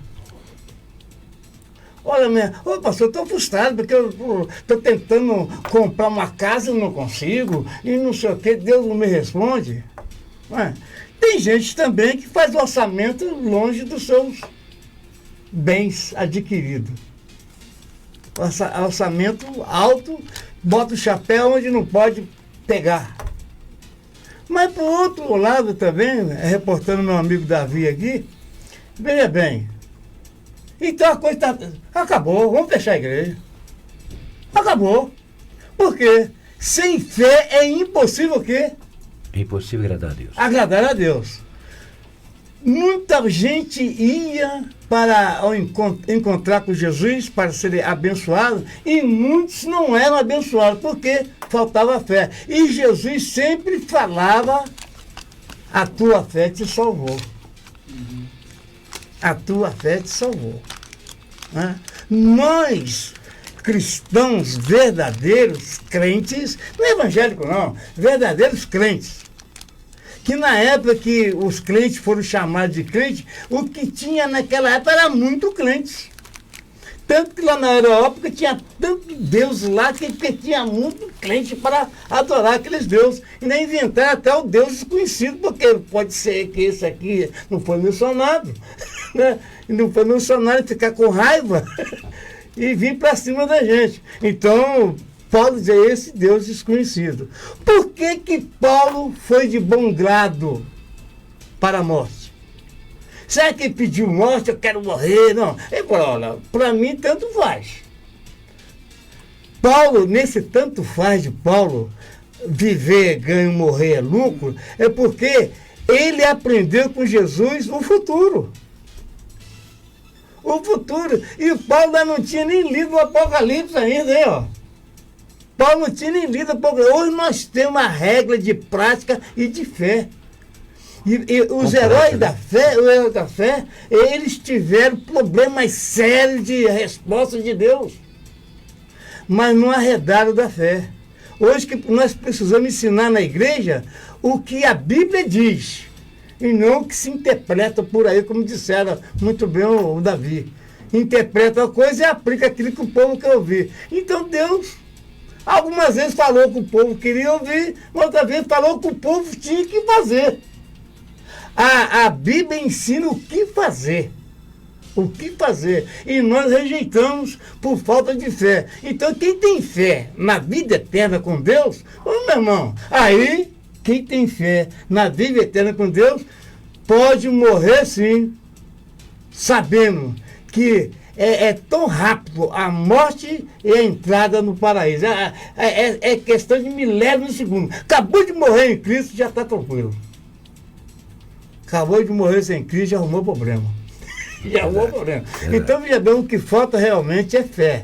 Olha, pastor, eu estou frustrado porque eu estou tentando comprar uma casa e não consigo, e não sei o que, Deus não me responde. Tem gente também que faz orçamento longe dos seus bens adquiridos. Orçamento alto, bota o chapéu onde não pode pegar. Mas, por outro lado também, reportando meu amigo Davi aqui, veja bem, então a coisa acabou, vamos fechar a igreja. Acabou. Por quê? Sem fé é impossível o quê? É impossível agradar a Deus. Agradar a Deus. Muita gente ia ao encontrar com Jesus para ser abençoado, e muitos não eram abençoados, porque faltava fé. E Jesus sempre falava, a tua fé te salvou. A tua fé te salvou. Nós, cristãos verdadeiros, crentes, não é evangélico não, verdadeiros crentes, que na época que os crentes foram chamados de crentes, o que tinha naquela época era muito crentes. Tanto que lá na Europa tinha tanto Deus lá que tinha muito crente para adorar aqueles deuses. E nem inventaram até o Deus desconhecido, porque pode ser que esse aqui não foi mencionado. Né? E não foi mencionado e ficar com raiva e vir para cima da gente. Então, Paulo diz, esse Deus desconhecido. Por que Paulo foi de bom grado para a morte? Será que ele pediu morte, eu quero morrer? Não. Ele falou, olha, para mim tanto faz. Paulo, nesse tanto faz de Paulo, viver, ganho, morrer é lucro, é porque ele aprendeu com Jesus o futuro. O futuro. E Paulo ainda não tinha nem lido o Apocalipse ainda, hein, ó. Paulo não tinha nem lido o Apocalipse. Hoje nós temos uma regra de prática e de fé. E os heróis da fé, eles tiveram problemas sérios de resposta de Deus, mas não arredaram da fé. Hoje que nós precisamos ensinar na igreja o que a Bíblia diz, e não o que se interpreta por aí, como disseram muito bem o Davi. interpreta uma coisa e aplica aquilo que o povo quer ouvir. Então Deus, algumas vezes falou que o povo queria ouvir, outras vezes falou que o povo tinha que fazer. A Bíblia ensina o que fazer. O que fazer? E nós rejeitamos por falta de fé. Então, quem tem fé na vida eterna com Deus, ô meu irmão, aí, quem tem fé na vida eterna com Deus, pode morrer sim, sabendo que é tão rápido a morte e a entrada no paraíso. É questão de milésimos de segundo. Acabou de morrer em Cristo, já está tranquilo. Acabou de morrer sem Cristo, já arrumou problema. Já arrumou problema. Então, veja bem, o que falta realmente é fé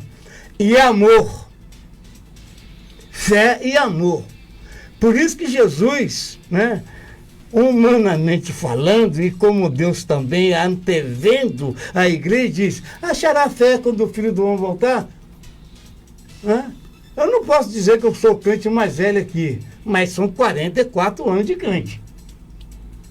e amor. Fé e amor. Por isso que Jesus, né, humanamente falando, e como Deus também antevendo a igreja, diz: achará fé quando o Filho do Homem voltar? Eu não posso dizer que eu sou o crente mais velho aqui, mas são 44 anos de crente.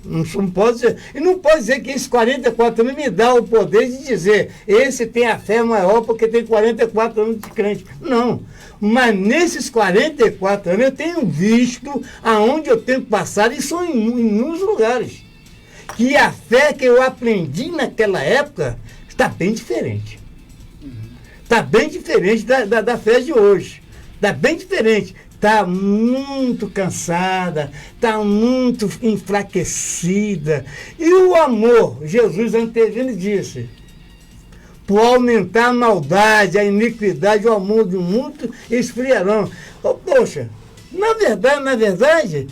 Não pode dizer, e não pode dizer que esses 44 anos me dá o poder de dizer esse tem a fé maior porque tem 44 anos de crente. Não. Mas nesses 44 anos eu tenho visto aonde eu tenho passado, e são em inúmeros lugares, que a fé que eu aprendi naquela época está bem diferente. Está bem diferente da fé de hoje. Está bem diferente. Está muito cansada, está muito enfraquecida. E o amor, Jesus antevendo disse: por aumentar a maldade, a iniquidade, o amor do mundo esfriarão. Poxa, na verdade,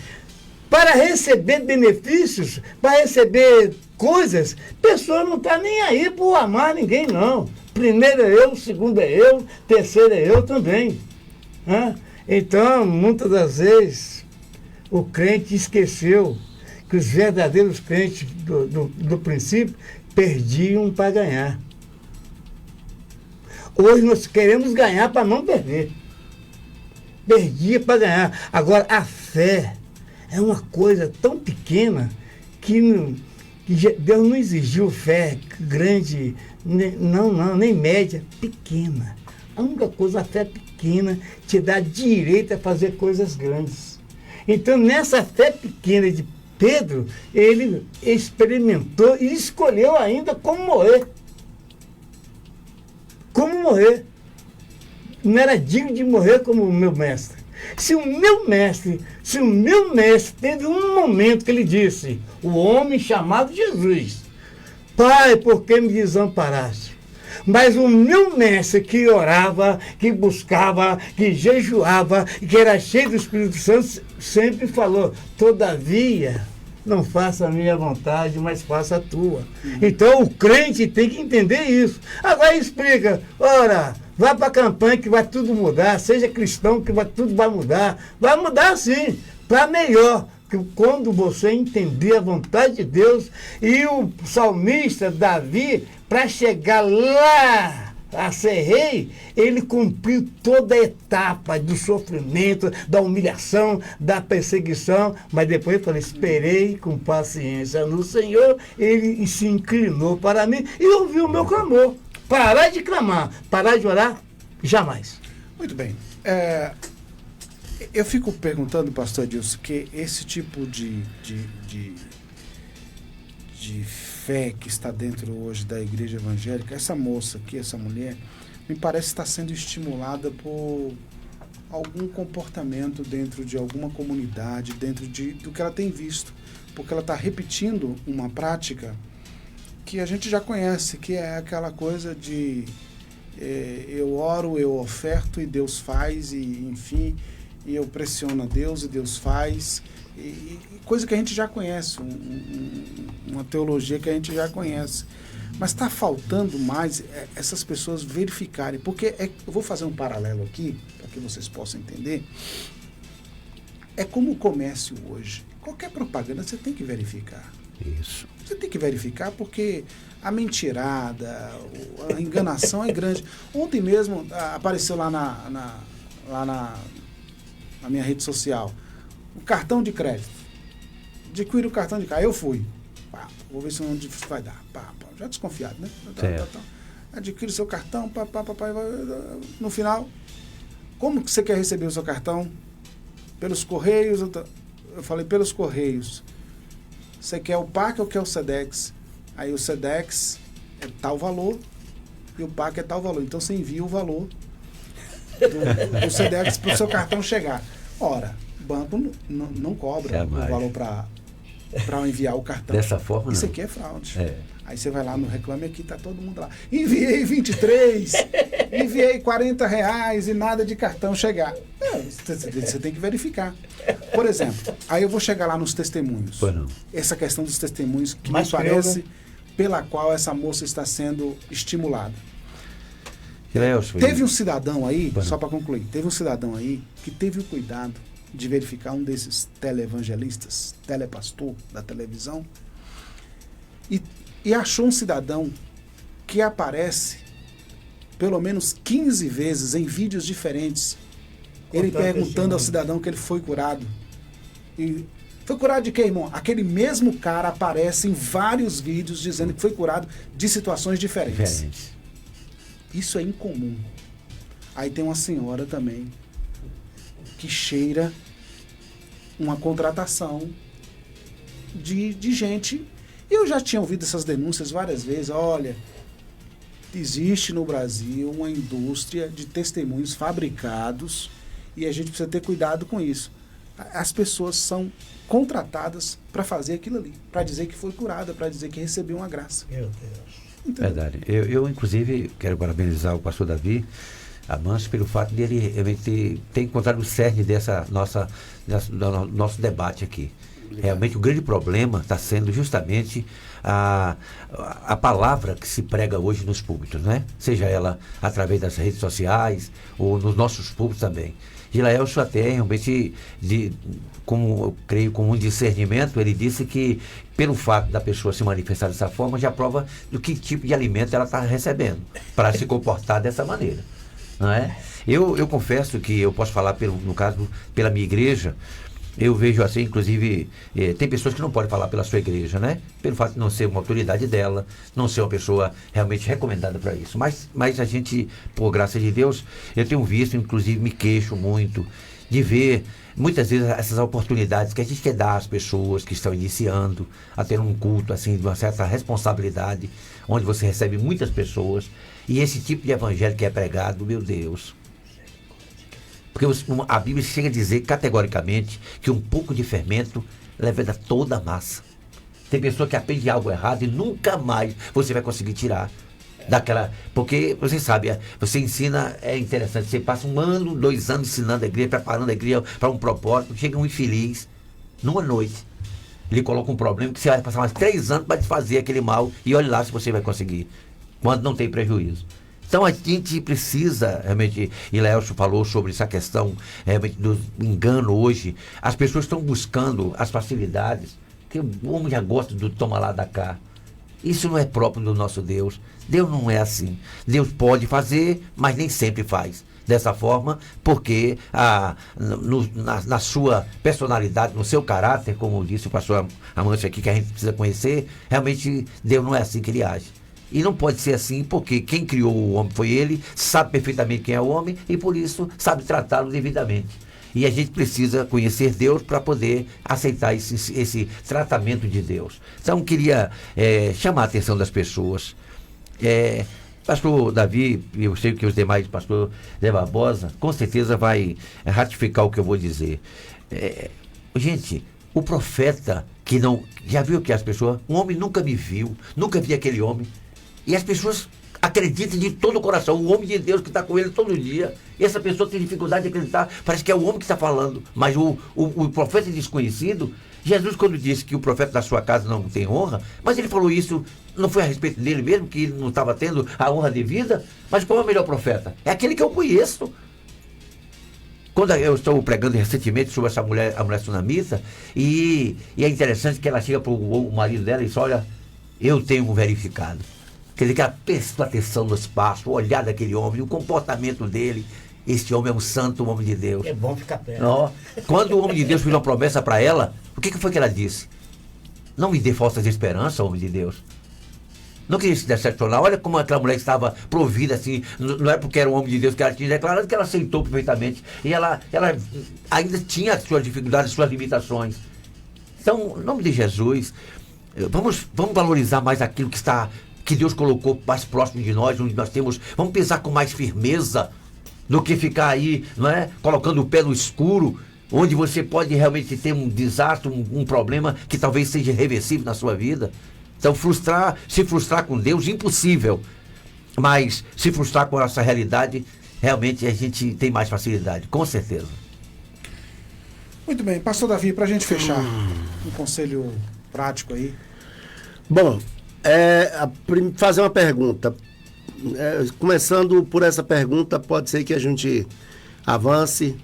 para receber benefícios, para receber coisas, a pessoa não está nem aí por amar ninguém, não. Primeiro é eu, segundo é eu, terceiro é eu também. Então, muitas das vezes, o crente esqueceu que os verdadeiros crentes do princípio perdiam para ganhar. Hoje nós queremos ganhar para não perder. Perdia para ganhar. Agora, a fé é uma coisa tão pequena que Deus não exigiu fé grande, nem média, pequena. A única coisa, a fé pequena, te dá direito a fazer coisas grandes. Então, nessa fé pequena de Pedro, ele experimentou e escolheu ainda como morrer. Como morrer. Não era digno de morrer como o meu mestre. Se o meu mestre teve um momento que ele disse, o homem chamado Jesus: Pai, por que me desamparaste? Mas o meu mestre que orava, que buscava, que jejuava, que era cheio do Espírito Santo, sempre falou: todavia, não faça a minha vontade, mas faça a tua. Então o crente tem que entender isso. Agora explica: ora, vá para a campanha que vai tudo mudar, seja cristão que tudo vai mudar. Vai mudar sim, para melhor. Quando você entender a vontade de Deus. E o salmista Davi, para chegar lá a ser rei, ele cumpriu toda a etapa do sofrimento, da humilhação, da perseguição, mas depois ele falou: esperei com paciência no Senhor, ele se inclinou para mim e ouviu o meu clamor. Parar de clamar, parar de orar, jamais. Muito bem. Eu fico perguntando, pastor Edilson, que esse tipo de fé que está dentro hoje da igreja evangélica, essa moça aqui, essa mulher, me parece estar sendo estimulada por algum comportamento dentro de alguma comunidade, dentro do que ela tem visto, porque ela está repetindo uma prática que a gente já conhece, que é aquela coisa de eu oro, eu oferto e Deus faz, e enfim, e eu pressiono a Deus e Deus faz, e coisa que a gente já conhece, uma teologia que a gente já conhece. Mas está faltando mais essas pessoas verificarem, porque eu vou fazer um paralelo aqui, para que vocês possam entender. É como o comércio hoje. Qualquer propaganda você tem que verificar. Isso. Você tem que verificar porque a mentirada, a enganação é grande. Ontem mesmo apareceu lá na minha rede social o cartão de crédito. Adquire o cartão de crédito. Aí eu fui. Vou ver se onde vai dar. Já desconfiado, né? adquire seu cartão, papai, no final, como que você quer receber o seu cartão? Pelos Correios? Eu falei, pelos Correios. Você quer o PAC ou quer o SEDEX? Aí o SEDEX é tal valor e o PAC é tal valor. Então você envia o valor do SEDEX para o seu cartão chegar. Ora, o banco não cobra Jamais. o valor para enviar o cartão. Dessa forma, Isso não. aqui é fraude. É. Aí você vai lá no Reclame Aqui, tá todo mundo lá. Enviei 23, enviei R$40 e nada de cartão chegar. Você tem que verificar. Por exemplo, aí eu vou chegar lá nos testemunhos. Pois não. Essa questão dos testemunhos que Mais me parece creu, pela qual essa moça está sendo estimulada. Ilhéus, Teve um cidadão aí, Pois não. só para concluir, teve um cidadão aí que teve o cuidado de verificar um desses teleevangelistas, telepastor da televisão, e achou um cidadão que aparece pelo menos 15 vezes em vídeos diferentes, ele Contando perguntando ao testemunho. cidadão que ele foi curado. E foi curado de quê, irmão? Aquele mesmo cara aparece em vários vídeos dizendo que foi curado de situações diferentes. Diferente. Isso é incomum. Aí tem uma senhora também que cheira uma contratação de gente. Eu já tinha ouvido essas denúncias várias vezes. Olha, existe no Brasil uma indústria de testemunhos fabricados e a gente precisa ter cuidado com isso. As pessoas são contratadas para fazer aquilo ali, para dizer que foi curada, para dizer que recebeu uma graça. Meu Deus. Entendeu? Verdade. Eu, inclusive, quero parabenizar o pastor Davi Amâncio pelo fato de ele realmente ter encontrado o cerne do nosso debate aqui. Realmente o grande problema está sendo justamente a palavra que se prega hoje nos púlpitos, né? Seja ela através das redes sociais ou nos nossos púlpitos também. Gilaelso até realmente, como eu creio, com um discernimento, ele disse que pelo fato da pessoa se manifestar dessa forma, já prova do que tipo de alimento ela está recebendo para se comportar dessa maneira. Não é? Eu confesso que eu posso falar, no caso, pela minha igreja. Eu vejo assim, inclusive, tem pessoas que não podem falar pela sua igreja, né? Pelo fato de não ser uma autoridade dela, não ser uma pessoa realmente recomendada para isso. Mas a gente, por graça de Deus, eu tenho visto, inclusive me queixo muito de ver, muitas vezes, essas oportunidades que a gente quer dar às pessoas que estão iniciando a ter um culto, assim, de uma certa responsabilidade, onde você recebe muitas pessoas, e esse tipo de evangelho que é pregado, meu Deus... Porque a Bíblia chega a dizer categoricamente que um pouco de fermento leveda toda a massa. Tem pessoa que aprende algo errado e nunca mais você vai conseguir tirar daquela... Porque, você sabe, você ensina, é interessante, você passa 1 ano, 2 anos ensinando a igreja, preparando a igreja para um propósito, chega um infeliz, numa noite, ele coloca um problema que você vai passar mais 3 anos para desfazer aquele mal e olha lá se você vai conseguir, quando não tem prejuízo. Então a gente precisa, realmente, e Léo falou sobre essa questão realmente do engano hoje. As pessoas estão buscando as facilidades, porque o homem já gosta do toma lá da cá. Isso não é próprio do nosso Deus. Deus não é assim. Deus pode fazer, mas nem sempre faz dessa forma, porque na sua personalidade, no seu caráter, como disse o pastor Amâncio aqui, que a gente precisa conhecer, realmente Deus não é assim que ele age. E não pode ser assim, porque quem criou o homem foi ele, sabe perfeitamente quem é o homem e por isso sabe tratá-lo devidamente. E a gente precisa conhecer Deus para poder aceitar esse tratamento de Deus. Então, queria chamar a atenção das pessoas. Pastor Davi, eu sei que os demais, pastor Zé Barbosa, com certeza vai ratificar o que eu vou dizer. Gente, o profeta que não... Já viu que as pessoas... Um homem nunca me viu, nunca vi aquele homem. E as pessoas acreditam de todo o coração. O homem de Deus que está com ele todo dia. E essa pessoa tem dificuldade de acreditar. Parece que é o homem que está falando. Mas o profeta desconhecido... Jesus, quando disse que o profeta da sua casa não tem honra, mas ele falou isso, não foi a respeito dele mesmo, que ele não estava tendo a honra devida? Mas qual é o melhor profeta? É aquele que eu conheço. Quando eu estou pregando recentemente sobre essa mulher, a mulher sunamita, e é interessante que ela chega para o marido dela e diz, olha, eu tenho verificado. Quer dizer, que ela prestou atenção no espaço, o olhar daquele homem, o comportamento dele. Este homem é um santo, um homem de Deus. É bom ficar perto. Não. Quando o homem de Deus fez uma promessa para ela, o que foi que ela disse? Não me dê falsas esperanças, homem de Deus. Não queria se decepcionar. Olha como aquela mulher estava provida assim. Não é porque era um homem de Deus que ela tinha declarado, que ela aceitou perfeitamente. E ela ainda tinha as suas dificuldades, suas limitações. Então, em nome de Jesus, vamos valorizar mais aquilo que Deus colocou mais próximo de nós, onde nós temos. Vamos pensar com mais firmeza do que ficar aí, não é? Colocando o pé no escuro, onde você pode realmente ter um desastre, um problema que talvez seja irreversível na sua vida. Então, se frustrar com Deus, impossível. Mas se frustrar com essa realidade, realmente a gente tem mais facilidade, com certeza. Muito bem, pastor Davi, para a gente fechar, um conselho prático aí. Bom, fazer uma pergunta. Começando por essa pergunta, pode ser que a gente avance.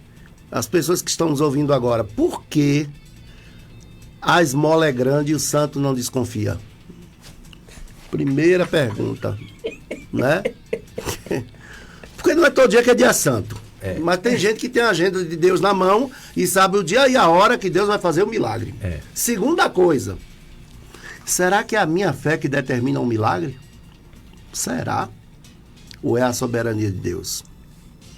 As pessoas que estão nos ouvindo agora, por que a esmola é grande e o santo não desconfia? Primeira pergunta, né? Porque não é todo dia que é dia santo. Mas tem gente que tem a agenda de Deus na mão e sabe o dia e a hora que Deus vai fazer o milagre. Segunda coisa, será que é a minha fé que determina um milagre? Será? Ou é a soberania de Deus?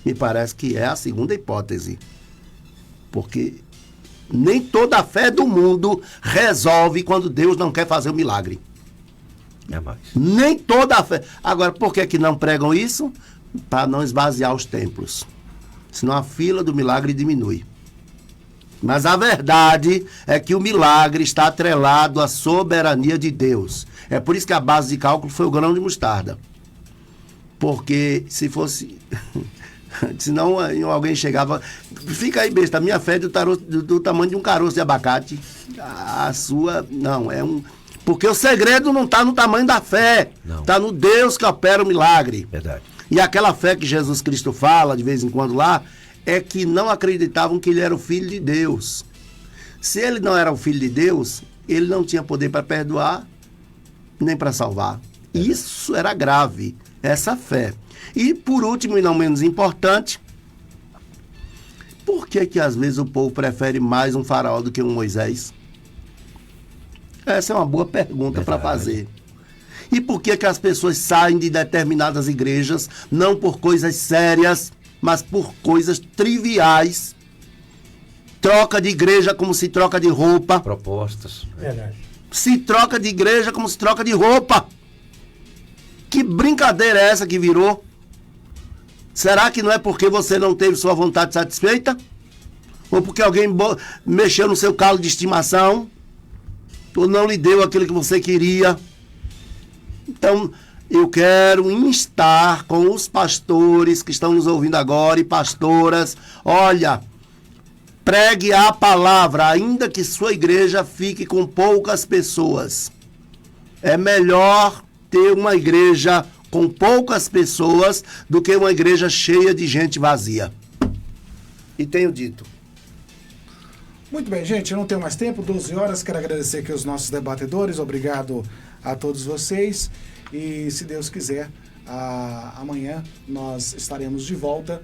Me parece que é a segunda hipótese. Porque nem toda a fé do mundo resolve quando Deus não quer fazer o milagre. Nem toda a fé. Agora, por que não pregam isso? Para não esvaziar os templos. Senão a fila do milagre diminui. Mas a verdade é que o milagre está atrelado à soberania de Deus. É por isso que a base de cálculo foi o grão de mostarda. Porque se fosse... Senão alguém chegava... Fica aí, besta, a minha fé é do tamanho de um caroço de abacate. A sua... Não, é um... Porque o segredo não está no tamanho da fé. Está no Deus que opera o milagre. Verdade. E aquela fé que Jesus Cristo fala de vez em quando lá, é que não acreditavam que ele era o Filho de Deus. Se ele não era o Filho de Deus, ele não tinha poder para perdoar, nem para salvar. Isso era grave, essa fé. E por último, e não menos importante, por que às vezes o povo prefere mais um faraó do que um Moisés? Essa é uma boa pergunta para fazer. E por que as pessoas saem de determinadas igrejas, não por coisas sérias, mas por coisas triviais? Troca de igreja como se troca de roupa. Propostas. Verdade. Se troca de igreja como se troca de roupa. Que brincadeira é essa que virou? Será que não é porque você não teve sua vontade satisfeita? Ou porque alguém mexeu no seu calo de estimação? Ou não lhe deu aquilo que você queria? Então, eu quero instar com os pastores que estão nos ouvindo agora e pastoras, olha, pregue a palavra, ainda que sua igreja fique com poucas pessoas. É melhor ter uma igreja com poucas pessoas do que uma igreja cheia de gente vazia. E tenho dito. Muito bem, gente, eu não tenho mais tempo, 12 horas, quero agradecer aqui os nossos debatedores, obrigado a todos vocês, e se Deus quiser, amanhã nós estaremos de volta,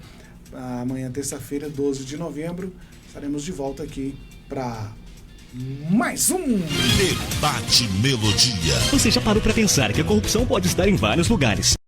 amanhã terça-feira, 12 de novembro, estaremos de volta aqui para mais um Debate Melodia. Você já parou para pensar que a corrupção pode estar em vários lugares?